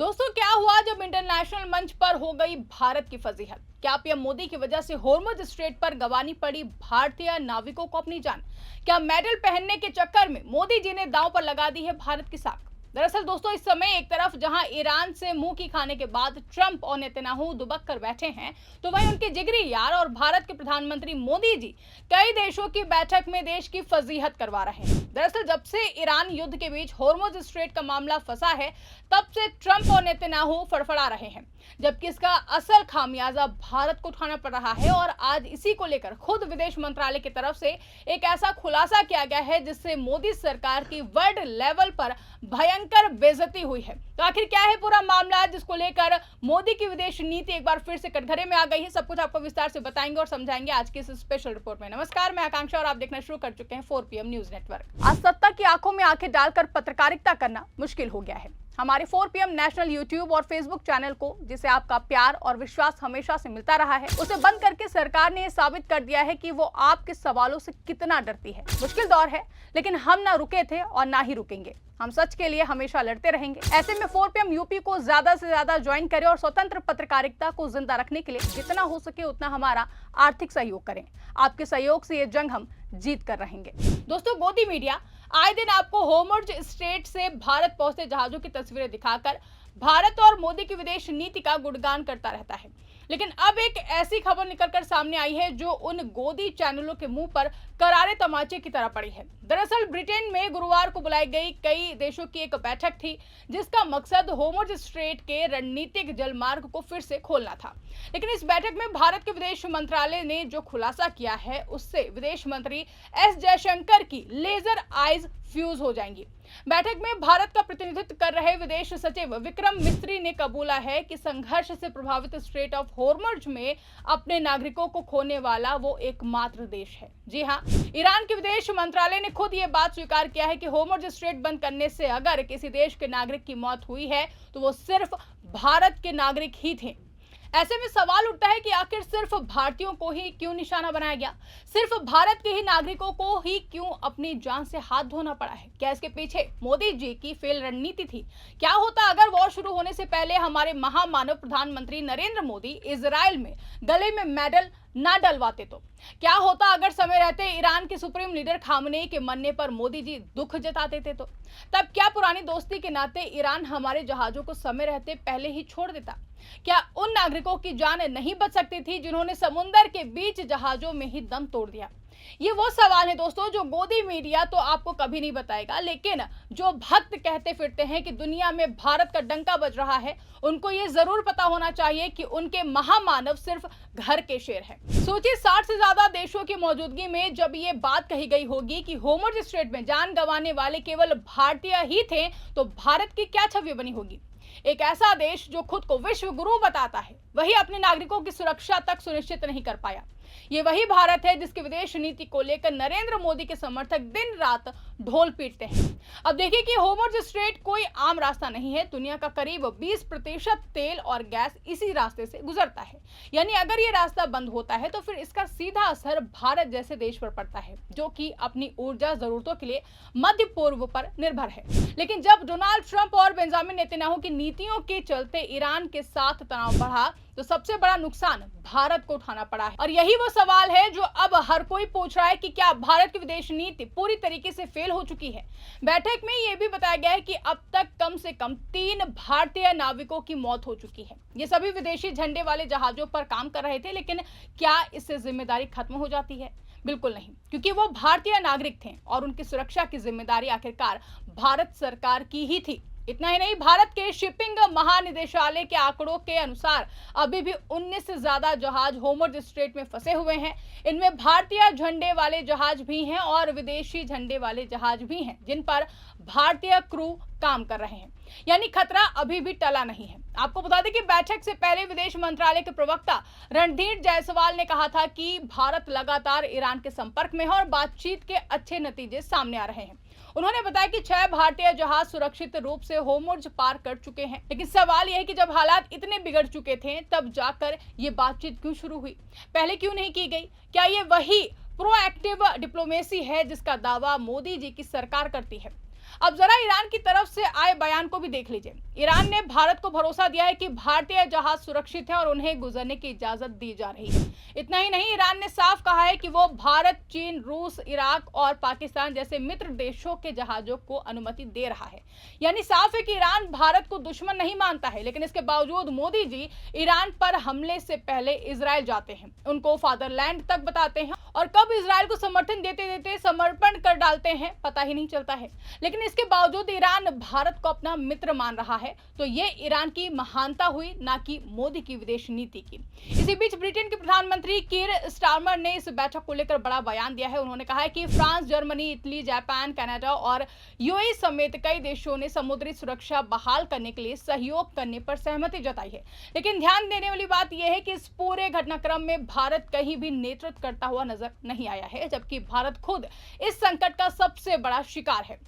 दोस्तों, क्या हुआ जब इंटरनेशनल मंच पर हो गई भारत की फजीहत? क्या पीएम मोदी की वजह से होर्मुज स्ट्रेट पर गंवानी पड़ी भारतीय नाविकों को अपनी जान? क्या मेडल पहनने के चक्कर में मोदी जी ने दांव पर लगा दी है भारत की साख? दरअसल दोस्तों, इस समय एक तरफ जहां ईरान से मुंह की खाने के बाद ट्रंप और नेतन्याहू दुबक कर बैठे हैं, तो वहीं उनके जिगरी यार और भारत के प्रधानमंत्री मोदी जी कई देशों की बैठक में देश की फजीहत करवा रहे हैं। दरअसल जब से ईरान युद्ध के बीच होर्मुज स्ट्रेट का मामला फंसा है, तब से ट्रंप और नेतन्याहू फड़फड़ा रहे हैं, जबकि इसका असल खामियाजा भारत को उठाना पड़ रहा है। और आज इसी को लेकर खुद विदेश मंत्रालय की तरफ से एक ऐसा खुलासा किया गया है जिससे मोदी सरकार की वर्ल्ड लेवल पर भयंकर बेइज्जती हुई है। तो आखिर क्या है पूरा मामला जिसको लेकर मोदी की विदेश नीति एक बार फिर से कटघरे में आ गई है? सब कुछ आपको विस्तार से बताएंगे और समझाएंगे आज की इस स्पेशल रिपोर्ट में। नमस्कार, मैं आकांक्षा और आप देखना शुरू कर चुके हैं 4 PM न्यूज नेटवर्क। आज सत्ता की आंखों में आंखें डालकर पत्रकारिता करना मुश्किल हो गया है। हमारे 4 PM नेशनल यूट्यूब और फेसबुक चैनल को, जिसे आपका प्यार और विश्वास हमेशा से मिलता रहा है, उसे बंद करके सरकार ने यह साबित कर दिया है कि वो आपके सवालों से कितना डरती है। मुश्किल दौर है, लेकिन हम ना रुके थे और ना ही रुकेंगे। हम सच के लिए हमेशा लड़ते रहेंगे। ऐसे में 4 PM यूपी को ज्यादा से ज्यादा ज्वाइन करें और स्वतंत्र पत्रकारिता को जिंदा रखने के लिए जितना हो सके उतना हमारा आर्थिक सहयोग करें। आपके सहयोग से ये जंग हम जीत कर रहेंगे। दोस्तों, गोदी मीडिया आए दिन आपको होर्मुज स्ट्रेट से भारत पहुंचते जहाजों की तस्वीरें दिखाकर भारत और मोदी की विदेश नीति का गुणगान करता रहता है, लेकिन अब एक ऐसी खबर निकलकर सामने आई है जो उन गोदी चैनलों के मुंह पर करारे तमाचे की तरह पड़ी है। दरअसल ब्रिटेन में गुरुवार को बुलाई गई कई देशों की एक बैठक थी जिसका मकसद होर्मुज स्ट्रेट के रणनीतिक जलमार्ग को फिर से खोलना था। लेकिन इस बैठक में भारत के विदेश मंत्रालय ने जो खुलासा किया है, उससे विदेश मंत्री एस जयशंकर की लेजर आइज फ्यूज हो जाएंगी। बैठक में भारत का प्रतिनिधित्व कर रहे विदेश सचिव विक्रम मिस्री ने कबूला है कि संघर्ष से प्रभावित स्ट्रेट ऑफ होर्मुज में अपने नागरिकों को खोने वाला वो एकमात्र देश है। जी हाँ, ईरान के विदेश मंत्रालय ने खुद ये बात स्वीकार किया है कि होर्मुज स्ट्रेट बंद करने से अगर किसी देश के नागरिक की मौत हुई है तो वो सिर्फ भारत के नागरिक ही थे। ऐसे में सवाल उठता है कि आखिर सिर्फ भारतीयों को ही क्यों निशाना बनाया गया? सिर्फ भारत के ही नागरिकों को ही क्यों अपनी जान से हाथ धोना पड़ा है? क्या इसके पीछे मोदी जी की फेल रणनीति थी? क्या होता अगर वॉर शुरू होने से पहले हमारे महामानव प्रधानमंत्री नरेंद्र मोदी इजराइल में गले में मेडल ना डलवाते? तो क्या होता अगर समय रहते ईरान के सुप्रीम लीडर खामनेई के मरने पर मोदी जी दुख जताते थे? तो तब क्या पुरानी दोस्ती के नाते ईरान हमारे जहाजों को समय रहते पहले ही छोड़ देता? क्या उन नागरिकों की जान नहीं बच सकती थी जिन्होंने समुद्र के बीच जहाजों में ही दम तोड़ दिया? ये वो सवाल है दोस्तों जो गोदी मीडिया तो आपको कभी नहीं बताएगा, लेकिन जो भक्त कहते फिरते हैं कि दुनिया में भारत का डंका बज रहा है, उनको ये जरूर पता होना चाहिए कि उनके महामानव सिर्फ घर के शेर हैं। सोचिए, 60 से ज्यादा देशों की मौजूदगी में जब ये बात कही गई होगी कि होर्मुज स्ट्रेट में जान गंवाने वाले केवल भारतीय ही थे, तो भारत की क्या छवि बनी होगी? एक ऐसा देश जो खुद को विश्व गुरु बताता है, वही अपने नागरिकों की सुरक्षा तक सुनिश्चित नहीं कर पाया। ये वही भारत है जिसकी विदेश नीति को लेकर नरेंद्र मोदी के समर्थक दिन रात ढोल पीटते हैं। अब देखिए कि होर्मुज स्ट्रेट कोई आम रास्ता नहीं है। दुनिया का करीब 20% तेल और गैस इसी रास्ते से गुजरता है। यानी अगर ये रास्ता बंद होता है तो फिर इसका सीधा असर भारत जैसे देश पर पड़ता है, जो कि अपनी ऊर्जा जरूरतों के लिए मध्य पूर्व पर निर्भर है। लेकिन जब डोनाल्ड ट्रंप और बेंजामिन नेतन्याहू की नीतियों के चलते ईरान के साथ तनाव बढ़ा, तो सबसे बड़ा नुकसान भारत को उठाना पड़ा है। और यही वो सवाल है जो अब हर कोई पूछ रहा है कि क्या भारत की विदेश नीति पूरी तरीके से फेल हो चुकी है? बैठक में यह भी बताया गया है कि अब तक कम से कम 3 भारतीय नाविकों की मौत हो चुकी है। ये सभी विदेशी झंडे वाले जहाजों पर काम कर रहे थे, लेकिन क्या इससे जिम्मेदारी खत्म हो जाती है? बिल्कुल नहीं, क्योंकि वो भारतीय नागरिक थे और उनकी सुरक्षा की जिम्मेदारी आखिरकार भारत सरकार की ही थी। इतना ही नहीं, भारत के शिपिंग महानिदेशालय के आंकड़ों के अनुसार अभी भी 19 से ज्यादा जहाज होर्मुज स्ट्रेट में फंसे हुए हैं। इनमें भारतीय झंडे वाले जहाज भी हैं और विदेशी झंडे वाले जहाज भी हैं जिन पर भारतीय क्रू काम कर रहे हैं। यानी खतरा अभी भी टला नहीं है। आपको बता दें कि बैठक से पहले विदेश मंत्रालय के प्रवक्ता रणधीर जायसवाल ने कहा था कि भारत लगातार ईरान के संपर्क में है और बातचीत के अच्छे नतीजे सामने आ रहे हैं। उन्होंने बताया कि 6 भारतीय जहाज सुरक्षित रूप से होर्मुज पार कर चुके हैं। लेकिन सवाल यह है कि जब हालात इतने बिगड़ चुके थे, तब जाकर ये बातचीत क्यों शुरू हुई? पहले क्यों नहीं की गई? क्या ये वही प्रोएक्टिव डिप्लोमेसी है जिसका दावा मोदी जी की सरकार करती है? अब जरा ईरान की तरफ से आए बयान को भी देख लीजिए। ईरान ने भारत को भरोसा दिया है कि भारतीय जहाज सुरक्षित है और उन्हें गुजरने की इजाजत दी जा रही है। इतना ही नहीं, ईरान ने साफ कहा है कि वो भारत, चीन, रूस, इराक और पाकिस्तान जैसे मित्र देशों के जहाजों को अनुमति दे रहा है। यानी साफ है कि ईरान भारत को दुश्मन नहीं मानता है, लेकिन इसके बावजूद मोदी जी ईरान पर हमले से पहले इजराइल जाते हैं, उनको फादरलैंड तक बताते हैं और कब इजराइल को समर्थन देते देते समर्पण कर डालते हैं पता ही नहीं चलता है। लेकिन इसके बावजूद ईरान भारत को अपना मित्र मान रहा है, तो ये ईरान की महानता हुई, ना कि मोदी की विदेश नीति की। इसी बीच ब्रिटेन के प्रधानमंत्री कीर स्टारमर ने इस बैठक को लेकर बड़ा बयान दिया है। उन्होंने कहा है कि France, Germany, Italy, Japan, Canada और यूएई समेत कई देशों ने समुद्री सुरक्षा बहाल करने के लिए सहयोग करने पर सहमति जताई है। लेकिन ध्यान देने वाली बात यह है कि इस पूरे घटनाक्रम में भारत कहीं भी नेतृत्व करता हुआ नजर नहीं आया है, जबकि भारत खुद इस संकट का सबसे बड़ा शिकार है।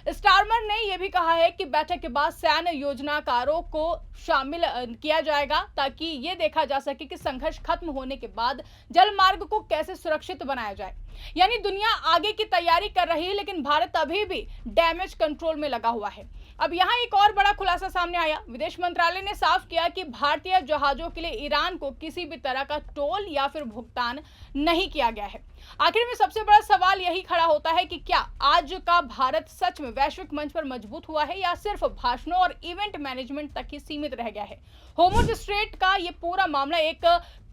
स्टारमर ने यह भी कहा है कि बैठक के बाद सैन्य योजनाकारों को शामिल किया जाएगा ताकि ये देखा जा सके कि संघर्ष खत्म होने के बाद जल मार्ग को कैसे सुरक्षित बनाया जाए। यानी दुनिया आगे की तैयारी कर रही है, लेकिन भारत अभी भी डैमेज कंट्रोल में लगा हुआ है। अब यहाँ एक और बड़ा खुलासा सामने आया। विदेश मंत्रालय ने साफ किया कि भारतीय जहाजों के लिए ईरान को किसी भी तरह का टोल या फिर भुगतान नहीं किया गया है। आखिर में सबसे बड़ा सवाल यही खड़ा होता है कि क्या आज का भारत सच में वैश्विक मंच पर मजबूत हुआ है या सिर्फ भाषणों और इवेंट मैनेजमेंट तक ही सीमित रह गया है। होर्मुज स्ट्रेट का ये पूरा मामला एक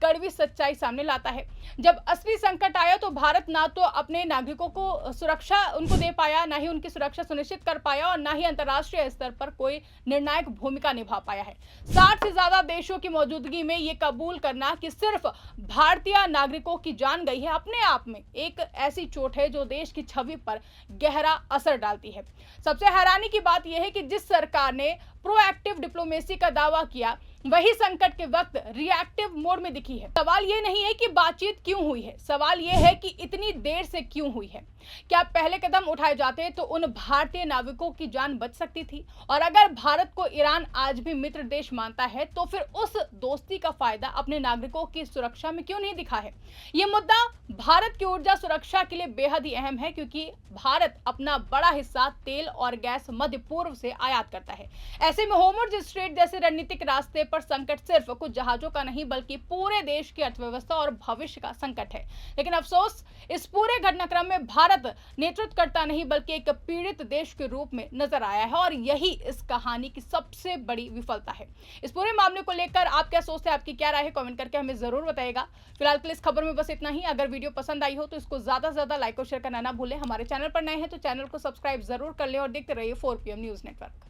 कड़वी सच्चाई सामने लाता है। जब असली संकट आया तो भारत ना तो अपने नागरिकों को सुरक्षा उनको दे पाया, ना ही उनकी सुरक्षा सुनिश्चित कर पाया और ना ही अंतर्राष्ट्रीय स्तर पर कोई निर्णायक भूमिका निभा पाया है। 60 से ज्यादा देशों की मौजूदगी में ये कबूल करना कि सिर्फ भारतीय नागरिकों की जान गई है, अपने आप में एक ऐसी चोट है जो देश की छवि पर गहरा असर डालती है। सबसे हैरानी की बात यह है कि जिस सरकार ने प्रोएक्टिव डिप्लोमेसी का दावा किया, वही संकट के वक्त रिएक्टिव मोड में दिखी है। सवाल ये नहीं है कि बातचीत क्यों हुई है, सवाल ये है कि इतनी देर से क्यों हुई है। क्या पहले कदम उठाए जाते तो उन भारतीय नाविकों की जान बच सकती थी? और अगर भारत को ईरान आज भी मित्र देश मानता है तो फिर उस दोस्ती का फायदा अपने नागरिकों की सुरक्षा में क्यों नहीं दिखा है? ये मुद्दा भारत की ऊर्जा सुरक्षा के लिए बेहद ही अहम है, क्योंकि भारत अपना बड़ा हिस्सा तेल और गैस मध्य पूर्व से आयात करता है। ऐसे में होर्मुज स्ट्रेट जैसे रणनीतिक रास्ते पर संकट सिर्फ कुछ जहाजों का नहीं बल्कि पूरे देश की अर्थव्यवस्था और भविष्य का संकट है। लेकिन अफसोस, इस पूरे घटनाक्रम में भारत नेतृत्व करता नहीं बल्कि एक पीड़ित देश के रूप में नजर आया है और यही इस कहानी की सबसे बड़ी विफलता है। इस पूरे मामले को लेकर आप क्या सोचते हैं, आपकी क्या राय है, कमेंट करके हमें जरूर बताइएगा। फिलहाल के लिए इस खबर में बस इतना ही। अगर वीडियो पसंद आई हो तो इसको ज्यादा से ज्यादा लाइक और शेयर करना ना भूलें। हमारे चैनल पर नए हैं तो चैनल को सब्सक्राइब जरूर कर लें और देखते रहिए 4PM न्यूज नेटवर्क।